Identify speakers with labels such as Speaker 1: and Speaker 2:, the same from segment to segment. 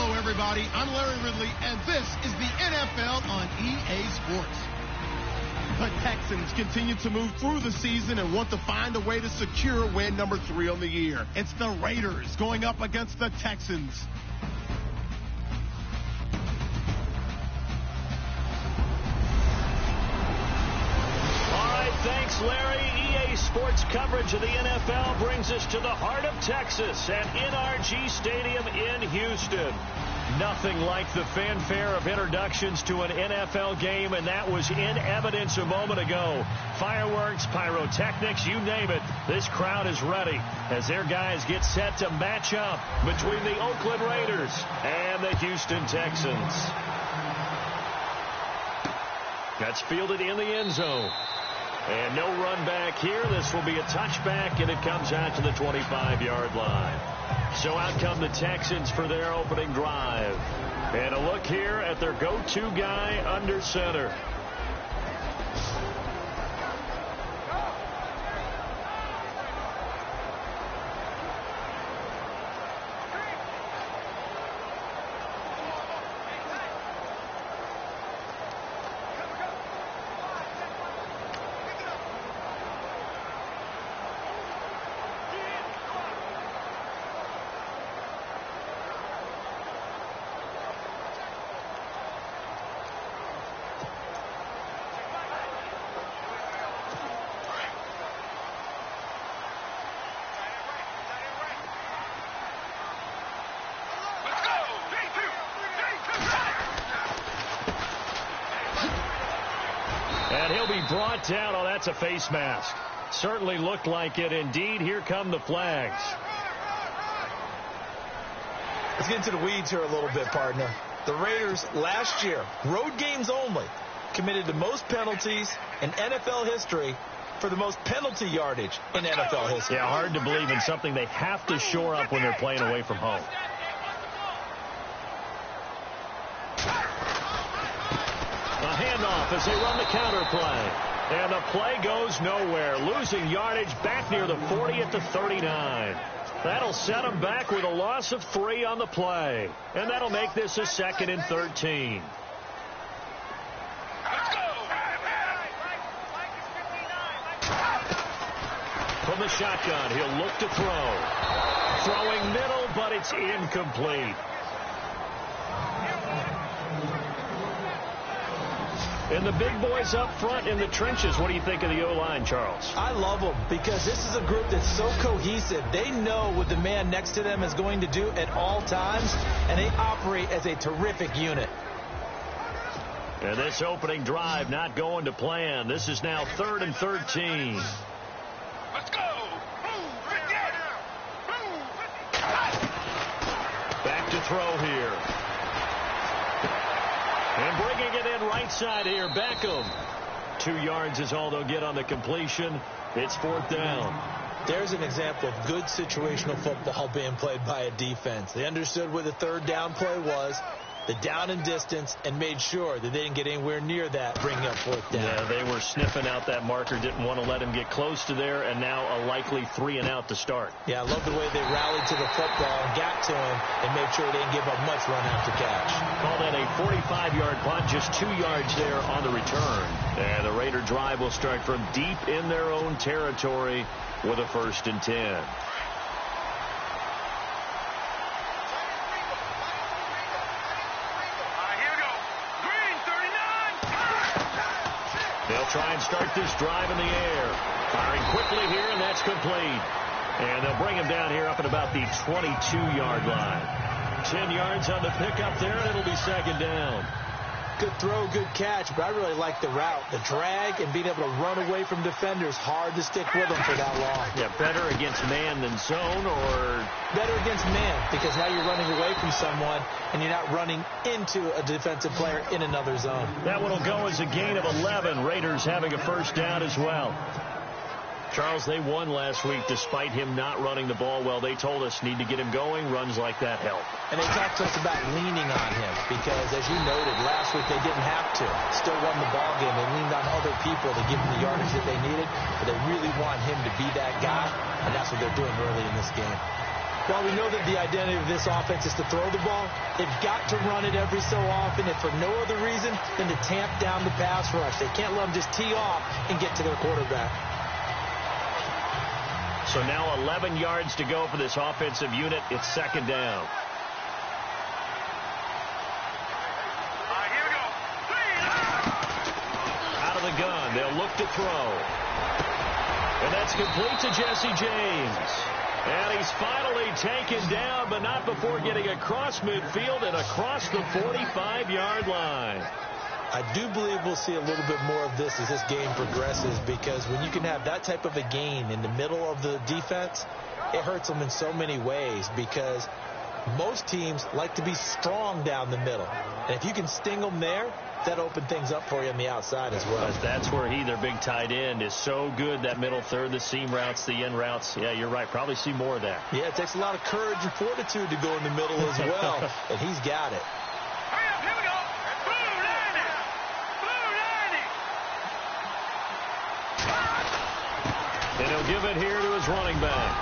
Speaker 1: Hello, everybody. I'm Larry Ridley, and this is the NFL on EA Sports. The Texans continue to move through the season and want to find a way to secure win number 3 on the year. It's the Raiders going up against the Texans.
Speaker 2: Thanks, Larry. EA Sports coverage of the NFL brings us to the heart of Texas at NRG Stadium in Houston. Nothing like the fanfare of introductions to an NFL game, and that was in evidence a moment ago. Fireworks, pyrotechnics, you name it. This crowd is ready as their guys get set to match up between the Oakland Raiders and the Houston Texans. That's fielded in the end zone. And no run back here. This will be a touchback, and it comes out to the 25-yard line. So out come the Texans for their opening drive. And a look here at their go-to guy under center. And he'll be brought down. Oh, that's a face mask. Certainly looked like it. Indeed, here come the flags.
Speaker 3: Let's get into the weeds here a little bit, partner. The Raiders last year, road games only, committed the most penalties in NFL history for the most penalty yardage in NFL history.
Speaker 2: Yeah, hard to believe in something they have to shore up when they're playing away from home. A handoff as they run the counter play. And the play goes nowhere. Losing yardage back near the 40 at the 39. That'll set them back with a loss of 3 on the play. And that'll make this a 2nd and 13. From the shotgun, he'll look to throw. Throwing middle, but it's incomplete. And the big boys up front in the trenches. What do you think of the O-line, Charles?
Speaker 3: I love them because this is a group that's so cohesive. They know what the man next to them is going to do at all times, and they operate as a terrific unit.
Speaker 2: And this opening drive not going to plan. This is now 3rd and 13.
Speaker 4: Let's go.
Speaker 2: Back to throw here. And bringing it in right side here, Beckham. 2 yards is all they'll get on the completion. It's 4th down.
Speaker 3: There's an example of good situational football being played by a defense. They understood where the 3rd down play was, the down and distance, and made sure that they didn't get anywhere near that, bringing up 4th down.
Speaker 2: Yeah, they were sniffing out that marker, didn't want to let him get close to there, and now a likely 3 and out to start.
Speaker 3: Yeah, I love the way they rallied to the football and got to him and made sure they didn't give up much run after catch.
Speaker 2: Call that a 45-yard punt, just 2 yards there on the return. And the Raider drive will start from deep in their own territory with a 1st and 10. They'll try and start this drive in the air. Firing quickly here, and that's complete. And they'll bring him down here up at about the 22-yard line. 10 yards on the pickup there, and it'll be 2nd down.
Speaker 3: Good throw, good catch, but I really like the route. The drag and being able to run away from defenders. Hard to stick with them for that long.
Speaker 2: Yeah, better against man than zone, or?
Speaker 3: Better against man, because now you're running away from someone, and you're not running into a defensive player in another zone.
Speaker 2: That one will go as a gain of 11. Raiders having a 1st down as well. Charles, they won last week despite him not running the ball well. They told us need to get him going. Runs like that help.
Speaker 3: And they talked to us about leaning on him because, as you noted, last week they didn't have to. Still won the ball game. They leaned on other people to give them the yardage that they needed. But they really want him to be that guy, and that's what they're doing early in this game. While we know that the identity of this offense is to throw the ball, they've got to run it every so often, if for no other reason than to tamp down the pass rush. They can't let them just tee off and get to their quarterback.
Speaker 2: So now 11 yards to go for this offensive unit. It's second down.
Speaker 4: Here we go.
Speaker 2: Out of the gun, they'll look to throw. And that's complete to Jesse James. And he's finally taken down, but not before getting across midfield and across the 45-yard line.
Speaker 3: I do believe we'll see a little bit more of this as this game progresses, because when you can have that type of a gain in the middle of the defense, it hurts them in so many ways, because most teams like to be strong down the middle. And if you can sting them there, that opened things up for you on the outside as well.
Speaker 2: That's where their big tight end, is so good, that middle third, the seam routes, the end routes. Yeah, you're right. Probably see more of that.
Speaker 3: Yeah, it takes a lot of courage and fortitude to go in the middle as well, and he's got it.
Speaker 4: Hurry up, here we go. Blue 90.
Speaker 2: And he'll give it here to his running back.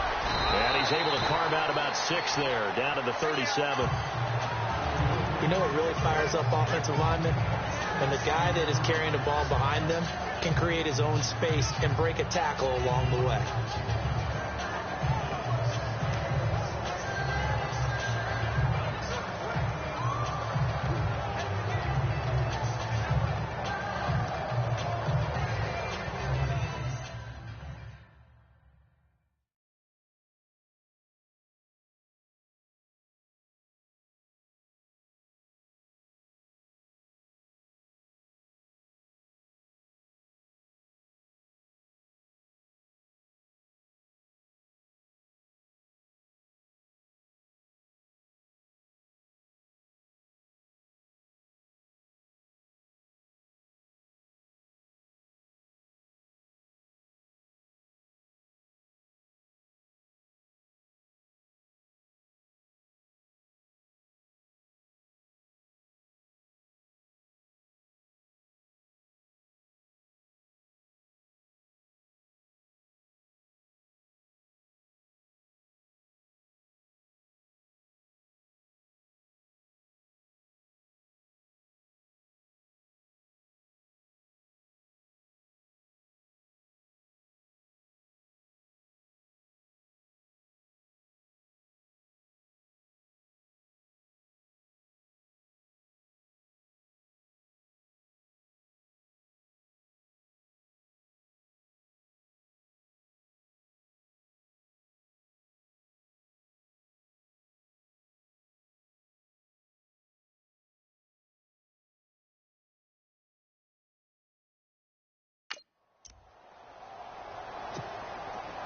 Speaker 2: And he's able to carve out about 6 there, down to the 37.
Speaker 3: You know what really fires up offensive linemen? When the guy that is carrying the ball behind them can create his own space and break a tackle along the way.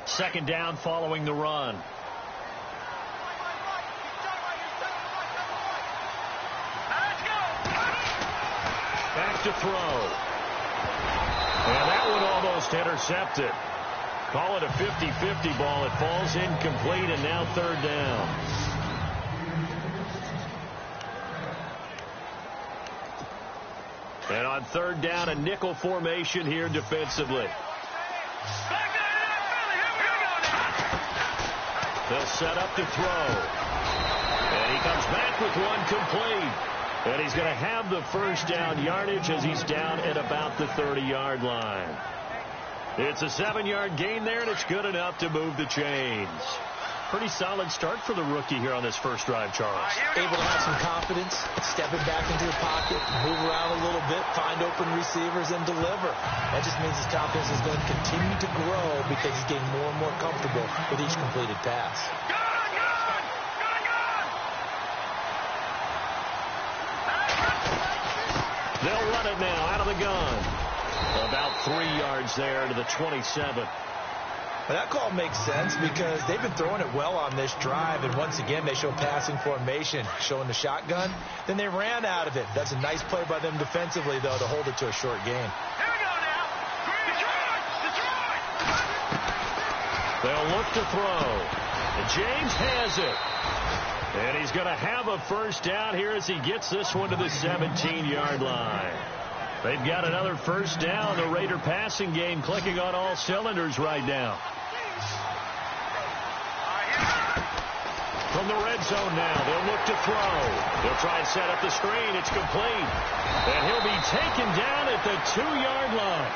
Speaker 2: Second down following the run. Back to throw. And that one almost intercepted. Call it a 50-50 ball. It falls incomplete, and now third down. And on third down, a nickel formation here defensively. They'll set up to throw. And he comes back with one complete. And he's going to have the first down yardage as he's down at about the 30-yard line. It's a 7-yard gain there, and it's good enough to move the chains. Pretty solid start for the rookie here on this first drive, Charles.
Speaker 3: Able to have some confidence, stepping back into the pocket, move around a little bit, find open receivers, and deliver. That just means his confidence is going to continue to grow because he's getting more and more comfortable with each completed pass.
Speaker 2: They'll run it now out of the gun. About 3 yards there to the 27.
Speaker 3: Well, that call makes sense because they've been throwing it well on this drive, and once again they show passing formation, showing the shotgun. Then they ran out of it. That's a nice play by them defensively, though, to hold it to a short gain.
Speaker 4: Here we go now. Detroit!
Speaker 2: They'll look to throw. And James has it. And he's going to have a first down here as he gets this one to the 17-yard line. They've got another first down. The Raider passing game clicking on all cylinders right now. From the red zone now, they'll look to throw. They'll try and set up the screen. It's complete. And he'll be taken down at the 2-yard line.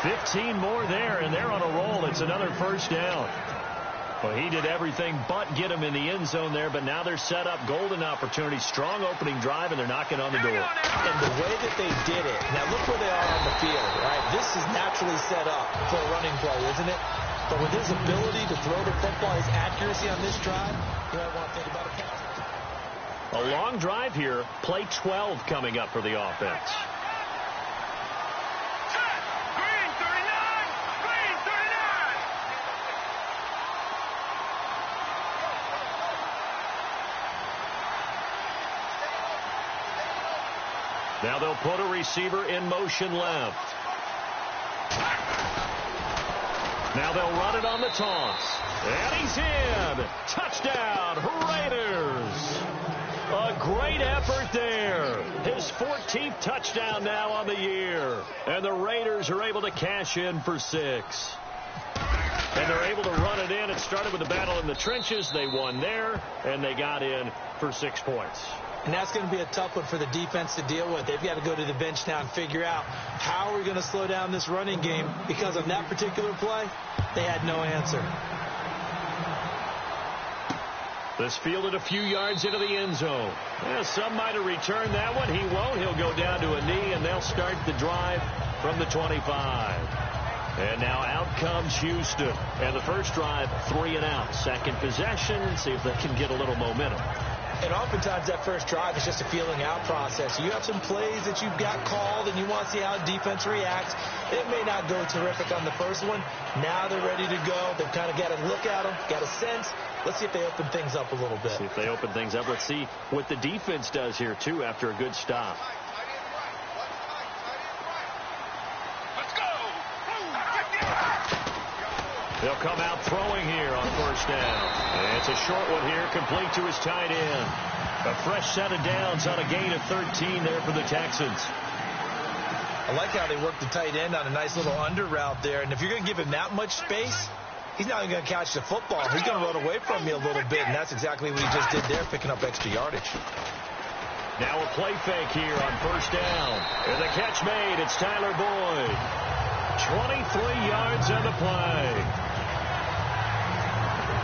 Speaker 2: 15 more there, and they're on a roll. It's another first down. Well, he did everything but get him in the end zone there, but now they're set up. Golden opportunity, strong opening drive, and they're knocking on the door.
Speaker 3: And the way that they did it, now look where they are on the field, right? This is naturally set up for a running play, isn't it? But with his ability to throw the football, his accuracy on this drive, you might want to think about it.
Speaker 2: A long drive here, play 12 coming up for the offense. Now they'll put a receiver in motion left. Now they'll run it on the toss. And he's in. Touchdown, Raiders. A great effort there. His 14th touchdown now on the year. And the Raiders are able to cash in for 6. And they're able to run it in. It started with a battle in the trenches. They won there, and they got in for 6 points.
Speaker 3: And that's going to be a tough one for the defense to deal with. They've got to go to the bench now and figure out how are we going to slow down this running game, because on that particular play, they had no answer.
Speaker 2: This fielded a few yards into the end zone. Yeah, some might have returned that one. He won't. He'll go down to a knee, and they'll start the drive from the 25. And now out comes Houston. And the first drive, 3 and out. Second possession, see if they can get a little momentum.
Speaker 3: And oftentimes that first drive is just a feeling out process. You have some plays that you've got called and you want to see how defense reacts. It may not go terrific on the first one. Now they're ready to go. They've kind of got to look at them, got a sense. Let's see if they open things up a little bit.
Speaker 2: See if they open things up. Let's see what the defense does here, too, after a good stop.
Speaker 4: Let's go.
Speaker 2: They'll come out throwing here on first down. And it's a short one here, complete to his tight end. A fresh set of downs on a gain of 13 there for the Texans.
Speaker 3: I like how they work the tight end on a nice little under route there. And if you're going to give him that much space, he's not even going to catch the football. He's going to run away from you a little bit, and that's exactly what he just did there, picking up extra yardage.
Speaker 2: Now a play fake here on first down. And the catch made. It's Tyler Boyd. 23 yards on the play.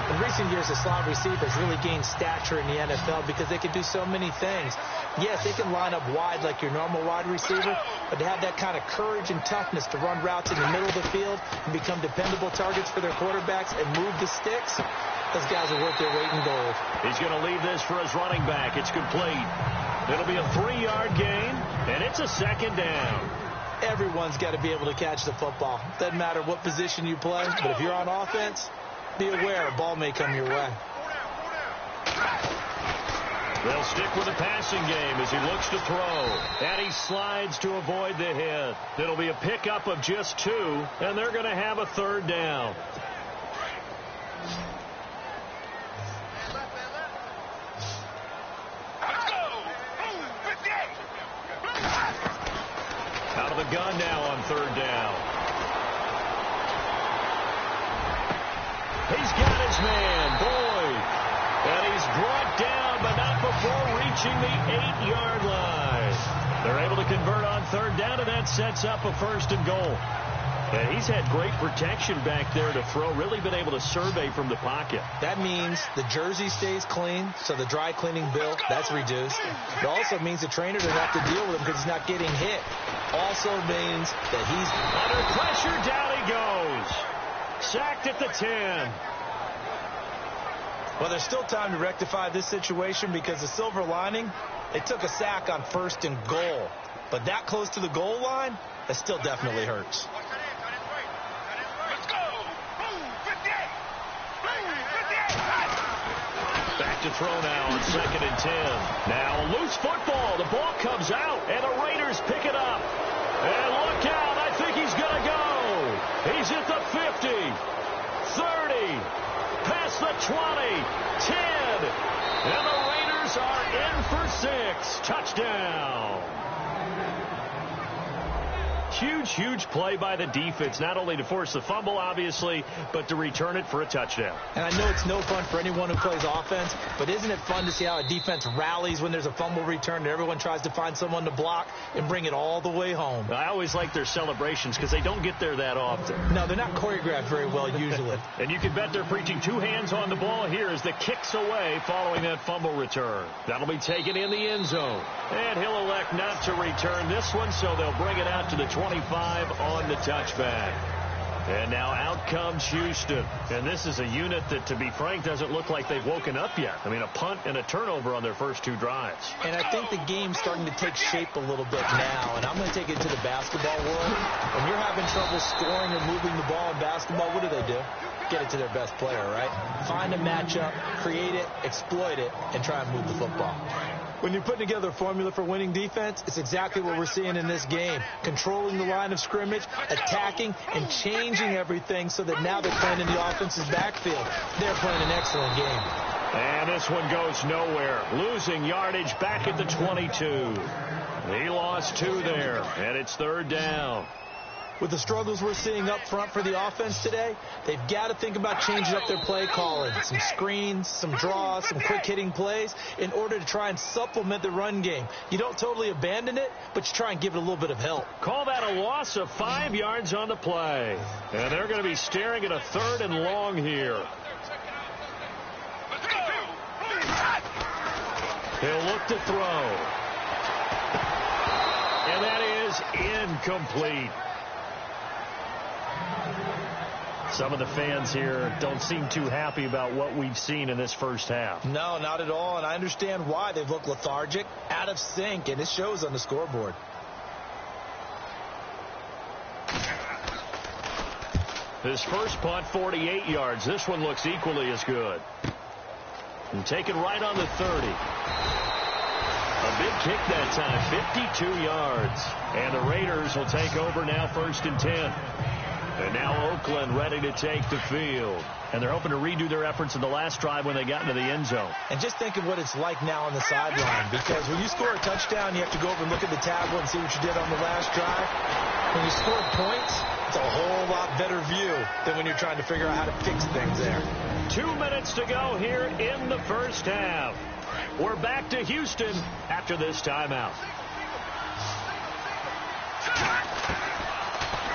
Speaker 3: In recent years, the slot receivers really gained stature in the NFL because they can do so many things. Yes, they can line up wide like your normal wide receiver, but to have that kind of courage and toughness to run routes in the middle of the field and become dependable targets for their quarterbacks and move the sticks, those guys are worth their weight in gold.
Speaker 2: He's going to leave this for his running back. It's complete. It'll be a 3-yard gain, and it's a second down.
Speaker 3: Everyone's got to be able to catch the football. Doesn't matter what position you play, but if you're on offense, be aware a ball may come your way.
Speaker 2: They'll stick with the passing game as he looks to throw. And he slides to avoid the hit. It'll be a pickup of just 2, and they're going to have a third down.
Speaker 4: Let's go. 58.
Speaker 2: Out of the gun now on third down. He's got his man, Boyd. And he's brought down, but not before reaching the 8-yard line. They're able to convert on third down, and that sets up a first and goal. And he's had great protection back there to throw, really been able to survey from the pocket.
Speaker 3: That means the jersey stays clean, so the dry cleaning bill, that's reduced. It also means the trainer doesn't have to deal with him because he's not getting hit. Also means that he's
Speaker 2: under pressure. Down he goes. Sacked at the 10.
Speaker 3: Well, there's still time to rectify this situation because the silver lining, they took a sack on first and goal. But that close to the goal line, that still definitely hurts.
Speaker 4: Let's go. 58.
Speaker 2: Back to throw now on second and 10. Now a loose football. The ball comes out, and the Raiders pick it up. And look out. I think he's going to go. He's at the 50, 30, past the 20, 10. And the Raiders are in for 6. Touchdown. Huge play by the defense, not only to force the fumble, obviously, but to return it for a touchdown.
Speaker 3: And I know it's no fun for anyone who plays offense, but isn't it fun to see how a defense rallies when there's a fumble return and everyone tries to find someone to block and bring it all the way home?
Speaker 2: I always like their celebrations because they don't get there that often.
Speaker 3: No, they're not choreographed very well usually.
Speaker 2: And you can bet they're preaching 2 hands on the ball here as the kick's away following that fumble return. That'll be taken in the end zone. And he'll elect not to return this one, so they'll bring it out to the 25 on the touchback. And now out comes Houston. And this is a unit that, to be frank, doesn't look like they've woken up yet. I mean, a punt and a turnover on their first 2 drives.
Speaker 3: And I think the game's starting to take shape a little bit now. And I'm going to take it to the basketball world. When you're having trouble scoring or moving the ball in basketball, what do? Get it to their best player, right? Find a matchup, create it, exploit it, and try and move the football. When you're putting together a formula for winning defense, it's exactly what we're seeing in this game. Controlling the line of scrimmage, attacking, and changing everything so that now they're playing in the offense's backfield. They're playing an excellent game.
Speaker 2: And this one goes nowhere. Losing yardage back at the 22. He lost 2 there, and it's 3rd down.
Speaker 3: With the struggles we're seeing up front for the offense today, they've got to think about changing up their play calling. Some screens, some draws, some quick-hitting plays in order to try and supplement the run game. You don't totally abandon it, but you try and give it a little bit of help.
Speaker 2: Call that a loss of 5 yards on the play. And they're going to be staring at a 3rd and long here. He'll look to throw. And that is incomplete. Some of the fans here don't seem too happy about what we've seen in this first half.
Speaker 3: No, not at all, and I understand why. They've looked lethargic, out of sync, and it shows on the scoreboard.
Speaker 2: His first punt, 48 yards. This one looks equally as good. And taken right on the 30. A big kick that time, 52 yards. And the Raiders will take over now, 1st and 10. And now Oakland ready to take the field. And they're hoping to redo their efforts in the last drive when they got into the end zone.
Speaker 3: And just think of what it's like now on the sideline. Because when you score a touchdown, you have to go over and look at the tablet and see what you did on the last drive. When you score points, it's a whole lot better view than when you're trying to figure out how to fix things there.
Speaker 2: 2 minutes to go here in the first half. We're back to Houston after this timeout.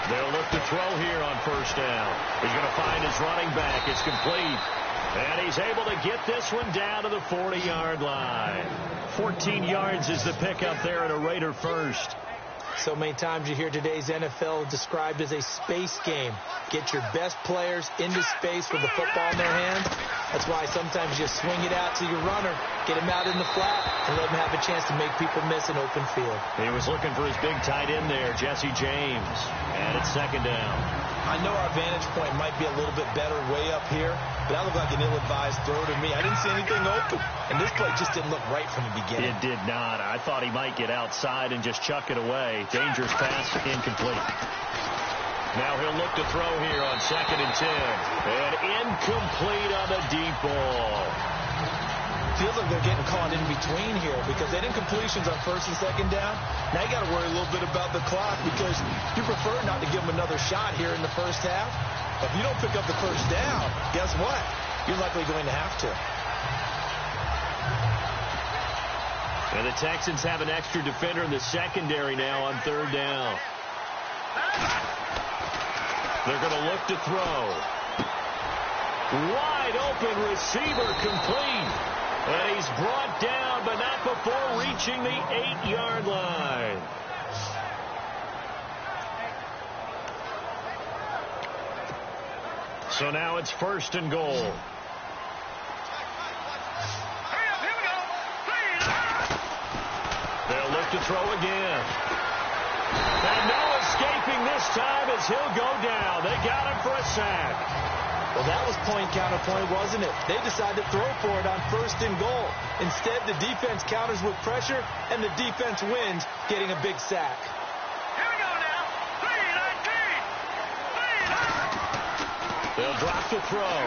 Speaker 2: They'll look to throw here on 1st down. He's going to find his running back. It's complete. And he's able to get this one down to the 40-yard line. 14 yards is the pickup there at a Raider first.
Speaker 3: So many times you hear today's NFL described as a space game. Get your best players into space with the football in their hands. That's why sometimes you swing it out to your runner, get him out in the flat, and let him have a chance to make people miss an open field.
Speaker 2: He was looking for his big tight end there, Jesse James. And it's 2nd down.
Speaker 3: I know our vantage point might be a little bit better way up here, but that looked like an ill-advised throw to me. I didn't see anything open, and this play just didn't look right from the beginning.
Speaker 2: It did not. I thought he might get outside and just chuck it away. Dangerous pass, incomplete. Now he'll look to throw here on 2nd and 10. And incomplete on the deep ball.
Speaker 3: Feels like they're getting caught in between here because they didn't completions on 1st and 2nd down. Now you got to worry a little bit about the clock because you prefer not to give them another shot here in the first half. But if you don't pick up the 1st down, guess what? You're likely going to have to.
Speaker 2: And the Texans have an extra defender in the secondary now on 3rd down. They're going to look to throw. Wide open receiver complete. And he's brought down, but not before reaching the 8-yard line. So now it's 1st and goal. They'll look to throw again. And no escaping this time as he'll go down. They got him for a sack.
Speaker 3: Well, that was point counterpoint, wasn't it? They decided to throw for it on 1st and goal. Instead, the defense counters with pressure, and the defense wins, getting a big sack.
Speaker 4: Here we go now. 3-19.
Speaker 2: They'll drop to throw.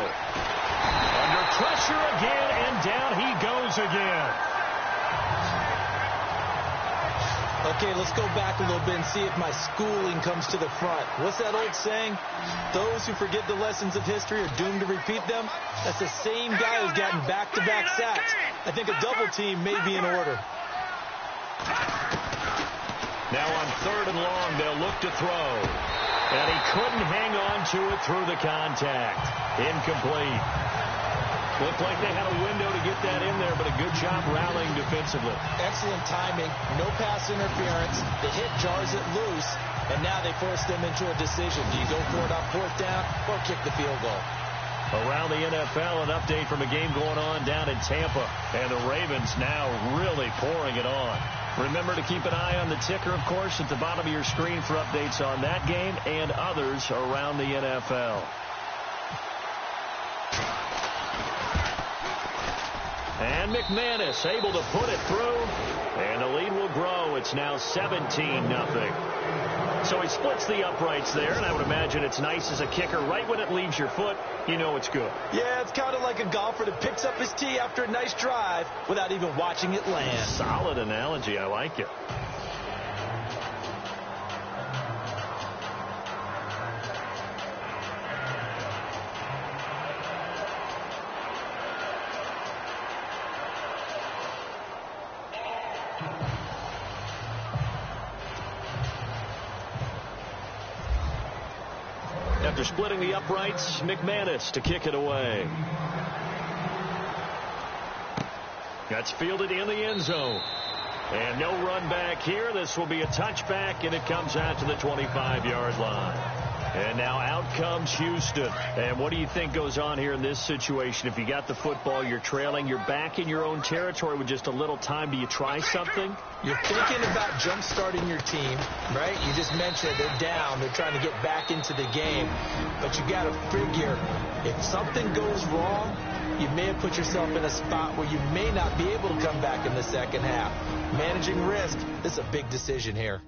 Speaker 2: Under pressure again, and down he goes again.
Speaker 3: A Okay, let's go back a little bit and see if my schooling comes to the front. What's that old saying? Those who forget the lessons of history are doomed to repeat them. That's the same guy who's gotten back-to-back sacks. I think a double team may be in order.
Speaker 2: Now on 3rd and long, they'll look to throw. And he couldn't hang on to it through the contact. Incomplete. Looked like they had a window to get that in there, but a good job rallying defensively.
Speaker 3: Excellent timing. No pass interference. The hit jars it loose, and now they force them into a decision. Do you go for it on 4th down or kick the field goal?
Speaker 2: Around the NFL, an update from a game going on down in Tampa. And the Ravens now really pouring it on. Remember to keep an eye on the ticker, of course, at the bottom of your screen for updates on that game and others around the NFL. And McManus able to put it through, and the lead will grow. It's now 17-0. So he splits the uprights there, and I would imagine it's nice as a kicker. Right when it leaves your foot, you know it's good.
Speaker 3: Yeah, it's kind of like a golfer that picks up his tee after a nice drive without even watching it land.
Speaker 2: Solid analogy. I like it. After splitting the uprights, McManus to kick it away. That's fielded in the end zone. And no run back here. This will be a touchback, and it comes out to the 25-yard line. And now out comes Houston. And what do you think goes on here in this situation? If you got the football, you're trailing, you're back in your own territory with just a little time. Do you try something?
Speaker 3: You're thinking about jump-starting your team, right? You just mentioned they're down. They're trying to get back into the game. But you got to figure, if something goes wrong, you may have put yourself in a spot where you may not be able to come back in the second half. Managing risk, this is a big decision here.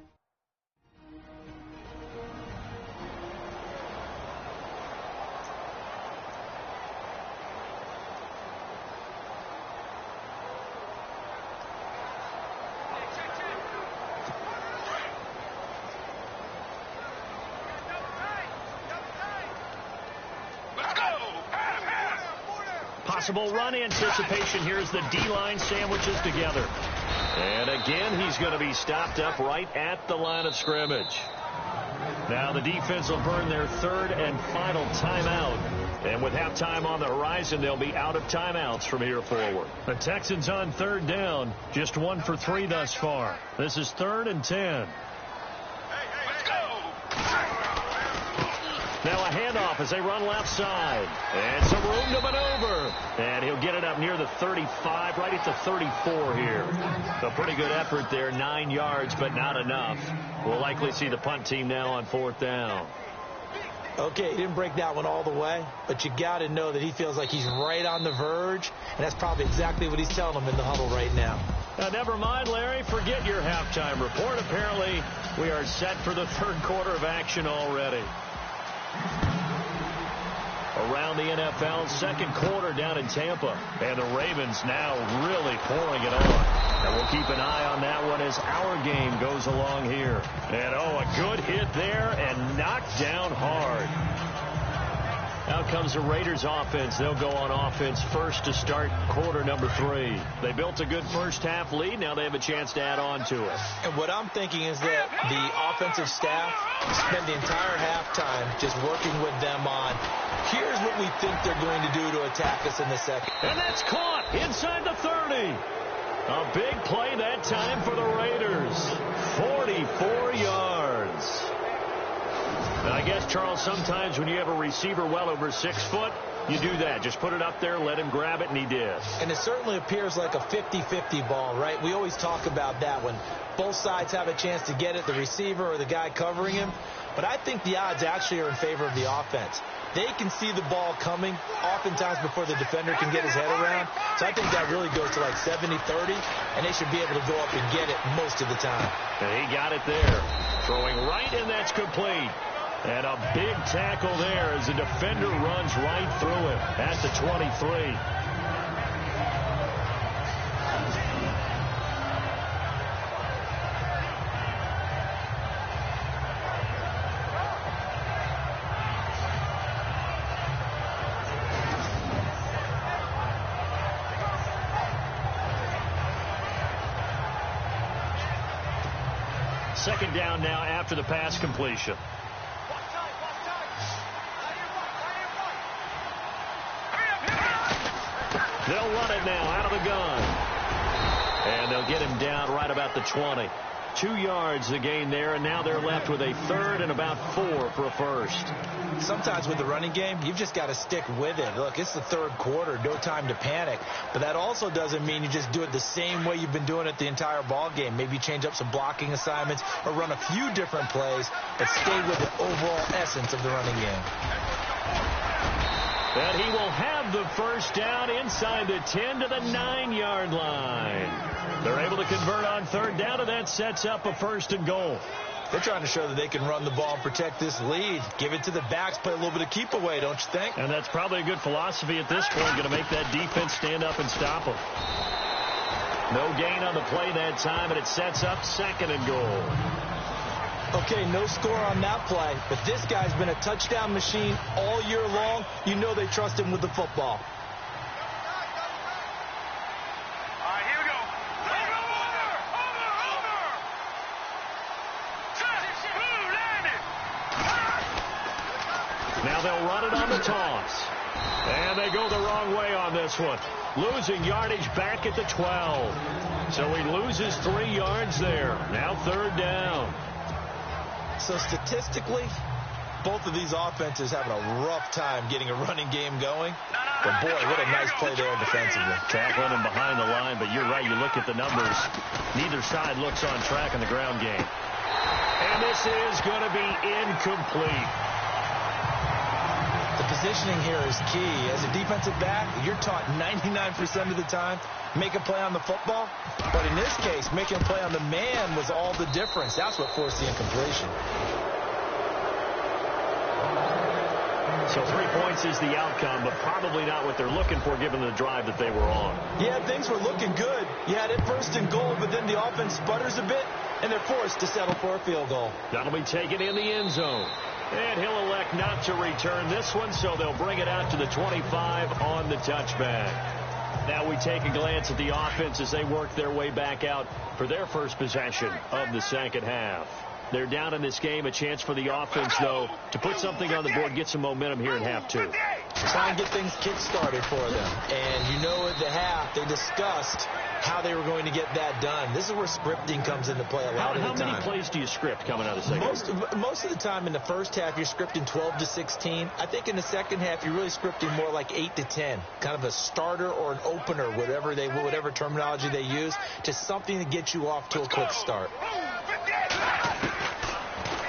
Speaker 2: Possible run anticipation. Here's the D-line sandwiches together. And again, he's going to be stopped up right at the line of scrimmage. Now the defense will burn their 3rd and final timeout. And with halftime on the horizon, they'll be out of timeouts from here forward. The Texans on 3rd down, just 1 for 3 thus far. This is 3rd and 10. Now a handoff as they run left side. And some room to maneuver. And he'll get it up near the 35, right at the 34 here. A pretty good effort there, 9 yards, but not enough. We'll likely see the punt team now on 4th down.
Speaker 3: Okay, he didn't break that one all the way, but you got to know that he feels like he's right on the verge, and that's probably exactly what he's telling them in the huddle right now.
Speaker 2: Now, never mind, Larry. Forget your halftime report. Apparently, we are set for the 3rd quarter of action already. Around the NFL, 2nd quarter down in Tampa. And the Ravens now really pouring it on. And we'll keep an eye on that one as our game goes along here. And, oh, a good hit there and knocked down hard. Out comes the Raiders offense. They'll go on offense first to start quarter number 3. They built a good first half lead. Now they have a chance to add on to it.
Speaker 3: And what I'm thinking is that the offensive staff spend the entire halftime just working with them on, here's what we think they're going to do to attack us in the second.
Speaker 2: And that's caught inside the 30. A big play that time for the Raiders. 44 yards. And I guess, Charles, sometimes when you have a receiver well over 6 foot, you do that. Just put it up there, let him grab it, and he did.
Speaker 3: And it certainly appears like a 50-50 ball, right? We always talk about that when both sides have a chance to get it, the receiver or the guy covering him. But I think the odds actually are in favor of the offense. They can see the ball coming oftentimes before the defender can get his head around. So I think that really goes to like 70-30, and they should be able to go up and get it most of the time.
Speaker 2: And he got it there. Throwing right, and that's complete. And a big tackle there as the defender runs right through him at the 23. second down now after the pass completion. They'll run it now out of the gun. And they'll get him down right about the 20. 2 yards the gain there, and now they're left with a third and about 4 for a first.
Speaker 3: Sometimes with the running game, you've just got to stick with it. Look, it's the third quarter, no time to panic. But that also doesn't mean you just do it the same way you've been doing it the entire ball game. Maybe change up some blocking assignments or run a few different plays, but stay with the overall essence of the running game.
Speaker 2: And he will have the first down inside the 10 to the 9-yard line. They're able to convert on third down, and that sets up a first and goal.
Speaker 3: They're trying to show that they can run the ball and protect this lead. Give it to the backs, play a little bit of keep away, don't you think?
Speaker 2: And that's probably a good philosophy at this point, going to make that defense stand up and stop them. No gain on the play that time, and it sets up second and goal.
Speaker 3: Okay, no score on that play, but this guy's been a touchdown machine all year long. You know they trust him with the football.
Speaker 4: All right, here we go.
Speaker 2: Now they'll run it on the toss. And they go the wrong way on this one. Losing yardage back at the 12. So he loses 3 yards there. Now third down.
Speaker 3: So statistically, both of these offenses having a rough time getting a running game going. But boy, what a nice play there defensively.
Speaker 2: Tackling him behind the line, but you're right. You look at the numbers. Neither side looks on track in the ground game. And this is going to be incomplete.
Speaker 3: The positioning here is key. As a defensive back, you're taught 99% of the time, make a play on the football. But in this case, making a play on the man was all the difference. That's what forced the incompletion.
Speaker 2: So 3 points is the outcome, but probably not what they're looking for given the drive that they were on.
Speaker 3: Yeah, things were looking good. You had it first and goal, but then the offense sputters a bit, and they're forced to settle for a field goal.
Speaker 2: That'll be taken in the end zone. And he'll elect not to return this one, so they'll bring it out to the 25 on the touchback. Now we take a glance at the offense as they work their way back out for their first possession of the second half. They're down in this game. A chance for the offense, though, to put something on the board, get some momentum here in half 2.
Speaker 3: Try and get things kick-started for them. And you know at the half, they discussed how they were going to get that done. This is where scripting comes into play a lot of the time.
Speaker 2: How many plays do you script coming out of the second half?
Speaker 3: Most of the time in the first half, you're scripting 12 to 16. I think in the second half, you're really scripting more like 8 to 10. Kind of a starter or an opener, whatever terminology they use. Just something to get you off to a quick start.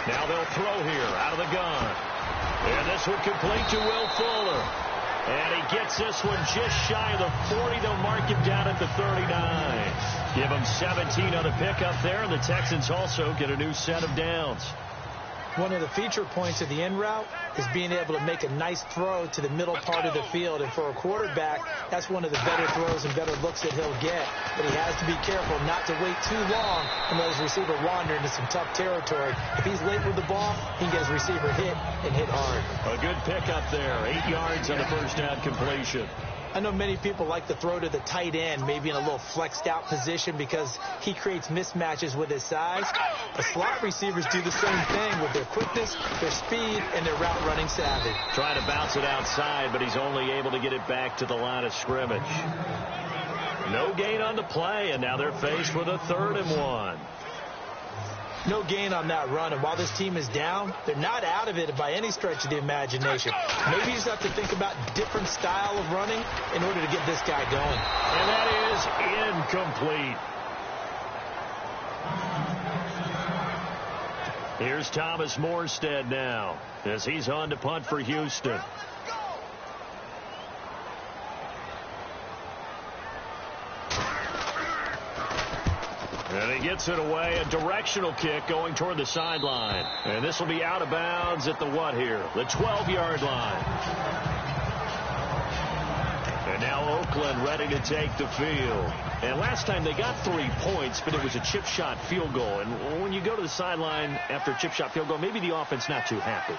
Speaker 2: Now they'll throw here out of the gun. And this one complete to Will Fuller. And he gets this one just shy of the 40. They'll mark him down at the 39. Give him 17 on the pickup there, and the Texans also get a new set of downs.
Speaker 3: One of the feature points of the in route is being able to make a nice throw to the middle part of the field. And for a quarterback, that's one of the better throws and better looks that he'll get. But he has to be careful not to wait too long and let his receiver wander into some tough territory. If he's late with the ball, he can get his receiver hit and hit hard.
Speaker 2: A good pickup there. 8 yards on the first down completion.
Speaker 3: I know many people like to throw to the tight end, maybe in a little flexed out position because he creates mismatches with his size. The slot receivers do the same thing with their quickness, their speed, and their route running savvy.
Speaker 2: Trying to bounce it outside, but he's only able to get it back to the line of scrimmage. No gain on the play, and now they're faced with a 3rd and 1.
Speaker 3: No gain on that run, and while this team is down, they're not out of it by any stretch of the imagination. Maybe you just have to think about different style of running in order to get this guy going.
Speaker 2: And that is incomplete. Here's Thomas Morstead now as he's on to punt for Houston. And he gets it away, a directional kick going toward the sideline. And this will be out of bounds at the what here? The 12-yard line. And now Oakland ready to take the field. And last time they got 3 points, but it was a chip shot field goal. And when you go to the sideline after a chip shot field goal, maybe the offense not too happy.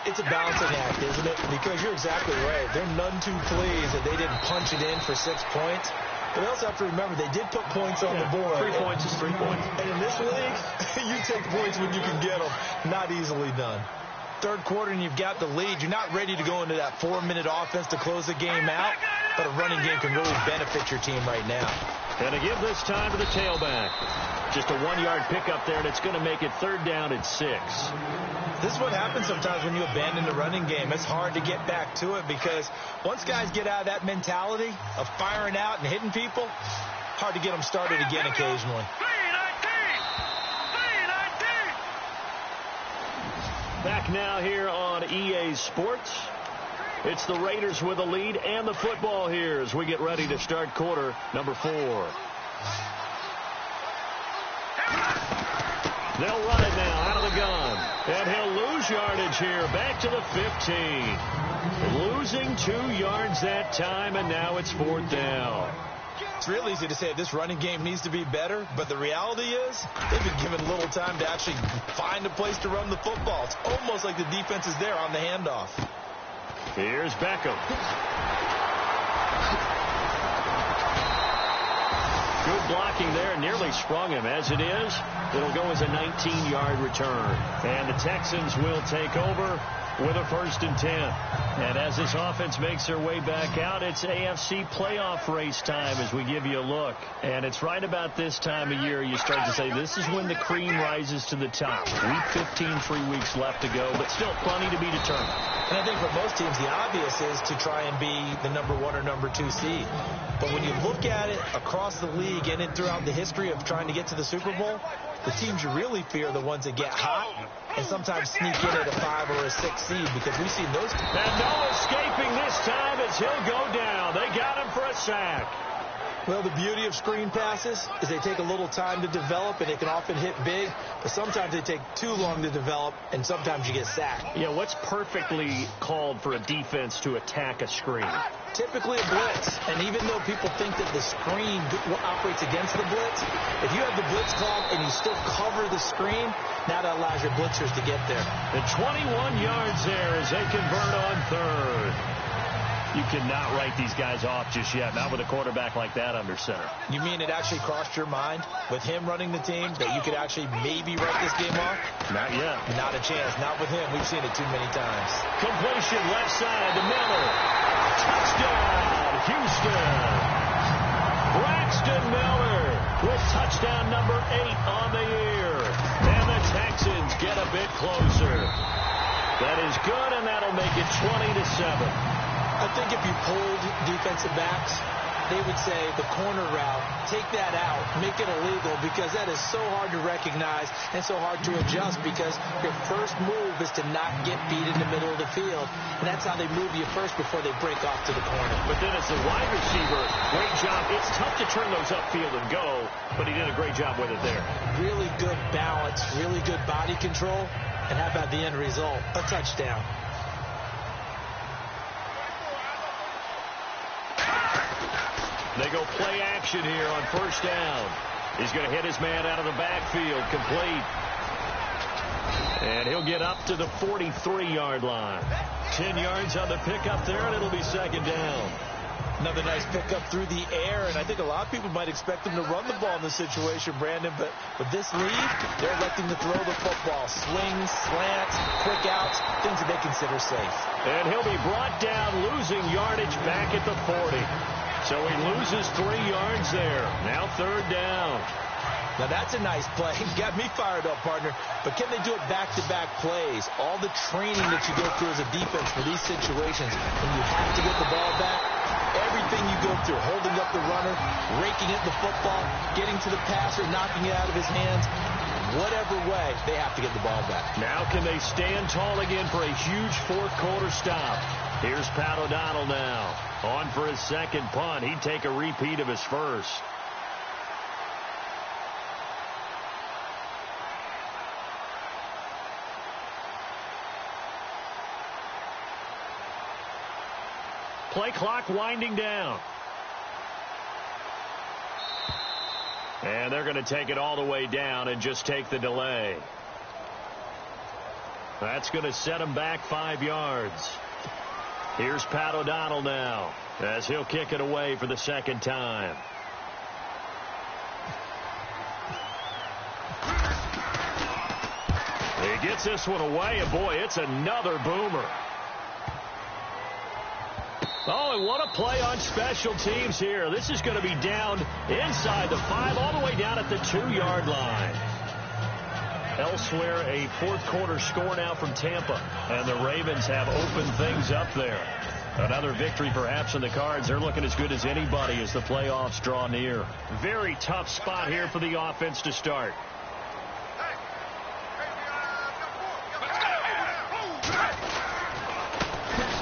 Speaker 3: It's a balancing act, isn't it? Because you're exactly right. They're none too pleased that they didn't punch it in for 6 points. But they also have to remember they did put points on the board.
Speaker 2: 3 points is 3 points.
Speaker 3: And in this league, you take points when you can get them. Not easily done. Third quarter and you've got the lead. You're not ready to go into that 4-minute offense to close the game out, but a running game can really benefit your team right now.
Speaker 2: And to give this time to the tailback. Just a 1-yard pickup there, and it's going to make it 3rd down at 6.
Speaker 3: This is what happens sometimes when you abandon the running game. It's hard to get back to it because once guys get out of that mentality of firing out and hitting people, hard to get them started again occasionally.
Speaker 2: Back now here on EA Sports. It's the Raiders with a lead and the football here as we get ready to start quarter number 4. They'll run it now out of the gun. And he'll lose yardage here back to the 15. Losing 2 yards that time, and now it's 4th down.
Speaker 3: It's real easy to say this running game needs to be better, but the reality is they've been given little time to actually find a place to run the football. It's almost like the defense is there on the handoff.
Speaker 2: Here's Beckham. Good blocking there. Nearly sprung him. As it is, it'll go as a 19-yard return. And the Texans will take over with a 1st and 10. And as this offense makes their way back out, it's AFC playoff race time as we give you a look. And it's right about this time of year you start to say this is when the cream rises to the top. Week 15, 3 weeks left to go, but still plenty to be determined.
Speaker 3: And I think for most teams, the obvious is to try and be the number 1 or number 2 seed. But when you look at it across the league and throughout the history of trying to get to the Super Bowl, the teams you really fear are the ones that get hot and sometimes sneak in at a 5 or a 6 seed because we've seen those.
Speaker 2: And no escaping this time as he'll go down. They got him for a sack.
Speaker 3: Well, the beauty of screen passes is they take a little time to develop, and they can often hit big, but sometimes they take too long to develop, and sometimes you get sacked.
Speaker 2: Yeah, what's perfectly called for a defense to attack a screen?
Speaker 3: Typically a blitz, and even though people think that the screen operates against the blitz, if you have the blitz called and you still cover the screen, now that allows your blitzers to get there.
Speaker 2: The 21 yards there as they convert on 3rd. You cannot write these guys off just yet, not with a quarterback like that under center.
Speaker 3: You mean it actually crossed your mind with him running the team that you could actually maybe write this game off?
Speaker 2: Not yet.
Speaker 3: Not a chance. Not with him. We've seen it too many times.
Speaker 2: Completion left side to Miller. Touchdown, Houston. Braxton Miller with touchdown number 8 on the year. And the Texans get a bit closer. That is good, and that'll make it 20-7.
Speaker 3: I think if you pulled defensive backs, they would say the corner route, take that out, make it illegal, because that is so hard to recognize and so hard to adjust because your first move is to not get beat in the middle of the field. And that's how they move you first before they break off to the corner.
Speaker 2: But then as the wide receiver, great job. It's tough to turn those upfield and go, but he did a great job with it there.
Speaker 3: Really good balance, really good body control, and how about the end result? A touchdown.
Speaker 2: They go play action here on 1st down. He's going to hit his man out of the backfield, complete. And he'll get up to the 43-yard line. 10 yards on the pickup there, and it'll be 2nd down.
Speaker 3: Another nice pickup through the air, and I think a lot of people might expect him to run the ball in this situation, Brandon, but with this lead, they're electing to throw the football. Swings, slants, quick outs, things that they consider safe.
Speaker 2: And he'll be brought down, losing yardage back at the 40. So he loses 3 yards there. Now 3rd down.
Speaker 3: Now that's a nice play. Got me fired up, partner. But can they do it back-to-back plays? All the training that you go through as a defense for these situations, when you have to get the ball back, everything you go through, holding up the runner, raking at the football, getting to the passer, knocking it out of his hands, whatever way, they have to get the ball back.
Speaker 2: Now can they stand tall again for a huge 4th quarter stop? Here's Pat O'Donnell now. On for his 2nd punt. He'd take a repeat of his first. Play clock winding down. And they're going to take it all the way down and just take the delay. That's going to set him back 5 yards. Here's Pat O'Donnell now as he'll kick it away for the 2nd time. Gets this one away, and boy, it's another boomer. Oh, and what a play on special teams here. This is going to be down inside the 5, all the way down at the 2-yard line. Elsewhere, a fourth-quarter score now from Tampa, and the Ravens have opened things up there. Another victory perhaps in the cards. They're looking as good as anybody as the playoffs draw near. Very tough spot here for the offense to start.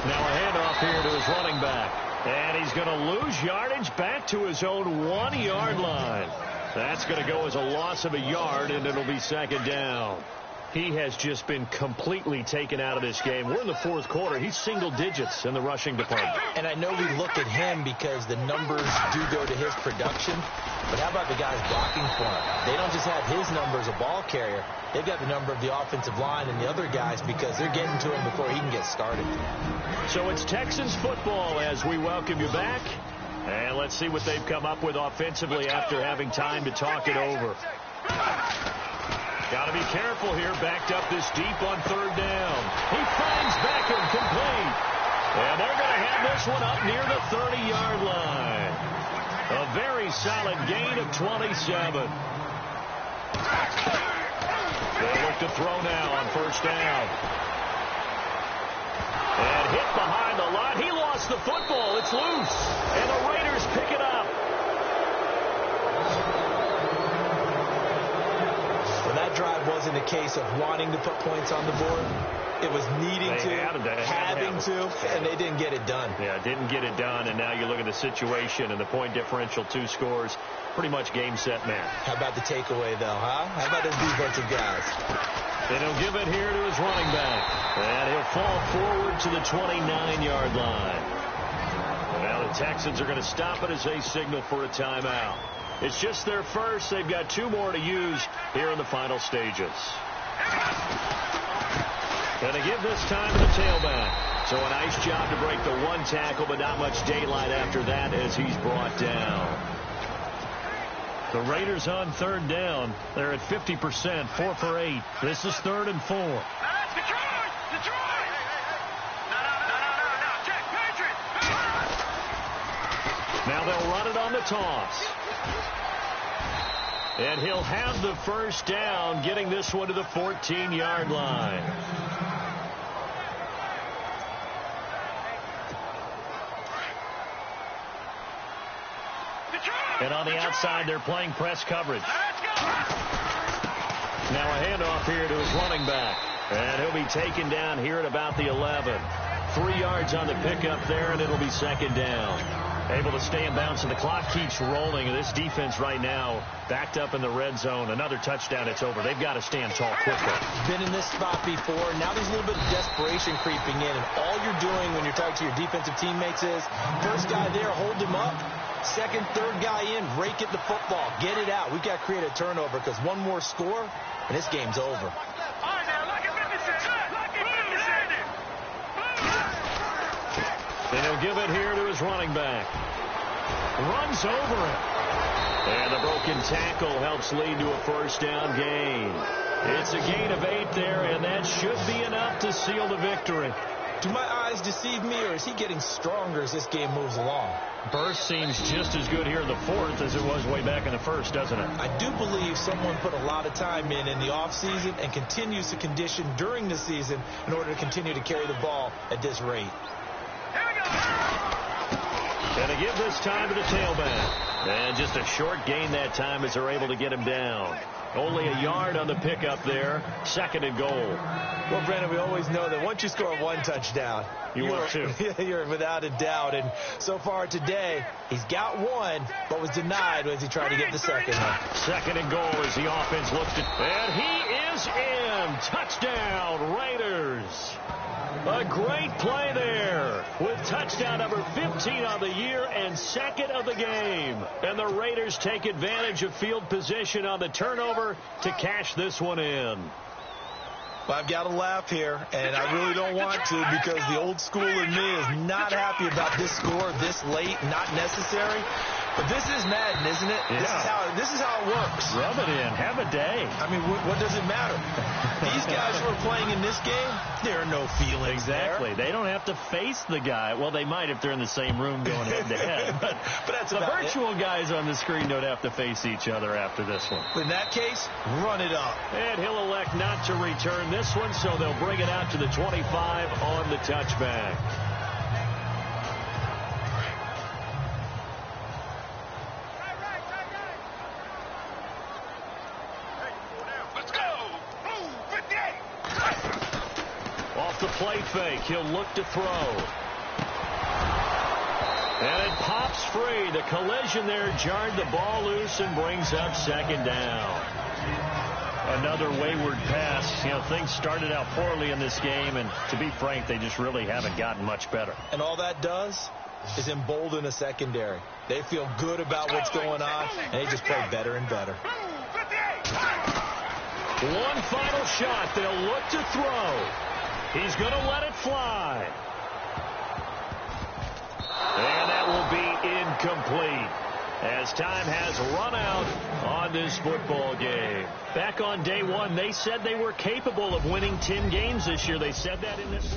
Speaker 2: Now a handoff here to his running back. And he's going to lose yardage back to his own 1-yard line. That's going to go as a loss of a yard, and it'll be second down. He has just been completely taken out of this game. We're in the fourth quarter. He's single digits in the rushing department.
Speaker 3: And I know we look at him because the numbers do go to his production. But how about the guys blocking for him? They don't just have his number as a ball carrier. They've got the number of the offensive line and the other guys because they're getting to him before he can get started.
Speaker 2: So it's Texans football as we welcome you back. And let's see what they've come up with offensively after having time to talk it over. Got to be careful here, backed up this deep on third down. He finds Beckham complete. And they're going to have this one up near the 30-yard line. A very solid gain of 27. They look to throw now on first down. And hit behind the line. He lost the football. It's loose. And the Raiders pick it up.
Speaker 3: Well, that drive wasn't a case of wanting to put points on the board. It was needing having to, and they didn't get it done.
Speaker 2: Yeah, didn't get it done, and now you look at the situation and the point differential, 2 scores, pretty much game, set, match.
Speaker 3: How about the takeaway, though, huh? How about those defensive guys?
Speaker 2: And he'll give it here to his running back. And he'll fall forward to the 29-yard line. And now the Texans are going to stop it as they signal for a timeout. It's just their first. They've got 2 more to use here in the final stages. And they give this time to the tailback. So a nice job to break the 1 tackle, but not much daylight after that as he's brought down. The Raiders on third down. They're at 50%, 4 for 8. This is 3rd and 4. Now they'll run it on the toss. And he'll have the first down, getting this one to the 14-yard line. And on the outside, they're playing press coverage. Now a handoff here to his running back. And he'll be taken down here at about the 11. 3 yards on the pickup there, and it'll be second down. Able to stay in bounds, and the clock keeps rolling. And this defense right now backed up in the red zone. Another touchdown, it's over. They've got to stand tall quickly.
Speaker 3: Been in this spot before. Now there's a little bit of desperation creeping in. And all you're doing when you're talking to your defensive teammates is, first guy there, hold him up. Second, third guy in, rake at the football. Get it out. We've got to create a turnover because one more score, and this game's over.
Speaker 2: And he'll give it here to his running back. Runs over it. And the broken tackle helps lead to a first down gain. It's a gain of 8 there, and that should be enough to seal the victory.
Speaker 3: Do my eyes deceive me, or is he getting stronger as this game moves along?
Speaker 2: Burst seems just as good here in the fourth as it was way back in the first, doesn't it?
Speaker 3: I do believe someone put a lot of time in the offseason and continues to condition during the season in order to continue to carry the ball at this rate.
Speaker 2: And to give this time to the tailback. And just a short gain that time as they're able to get him down. Only a yard on the pickup there. 2nd and goal.
Speaker 3: Well, Brandon, we always know that once you score 1 touchdown, you're without a doubt. And so far today, he's got 1, but was denied as he tried to get the second one.
Speaker 2: 2nd and goal as the offense looks to... And he is in. Touchdown, Raiders. A great play there with touchdown number 15 on the year and 2nd of the game. And the Raiders take advantage of field position on the turnover to cash this one in.
Speaker 3: Well, I've got to laugh here, and I really don't want to because the old school in me is not happy about this score this late, not necessary. But this is Madden, isn't it?
Speaker 2: Yeah.
Speaker 3: This is how it works.
Speaker 2: Rub it in. Have a day.
Speaker 3: I mean, what does it matter? These guys who are playing in this game, there are no feelings
Speaker 2: Exactly.
Speaker 3: there.
Speaker 2: They don't have to face the guy. Well, they might if they're in the same room going head-to-head. But
Speaker 3: that's
Speaker 2: the virtual guys on the screen don't have to face each other after this one.
Speaker 3: In that case, run it up.
Speaker 2: And he'll elect not to return this one, so they'll bring it out to the 25 on the touchback. The play fake. He'll look to throw. And it pops free. The collision there jarred the ball loose and brings up second down. Another wayward pass. You know, things started out poorly in this game, and to be frank, they just really haven't gotten much better.
Speaker 3: And all that does is embolden a secondary. They feel good about what's going on, and they just play better and better.
Speaker 2: One final shot. They'll look to throw. He's going to let it fly. And that will be incomplete as time has run out on this football game. Back on day one, they said they were capable of winning 10 games this year. They said that in this.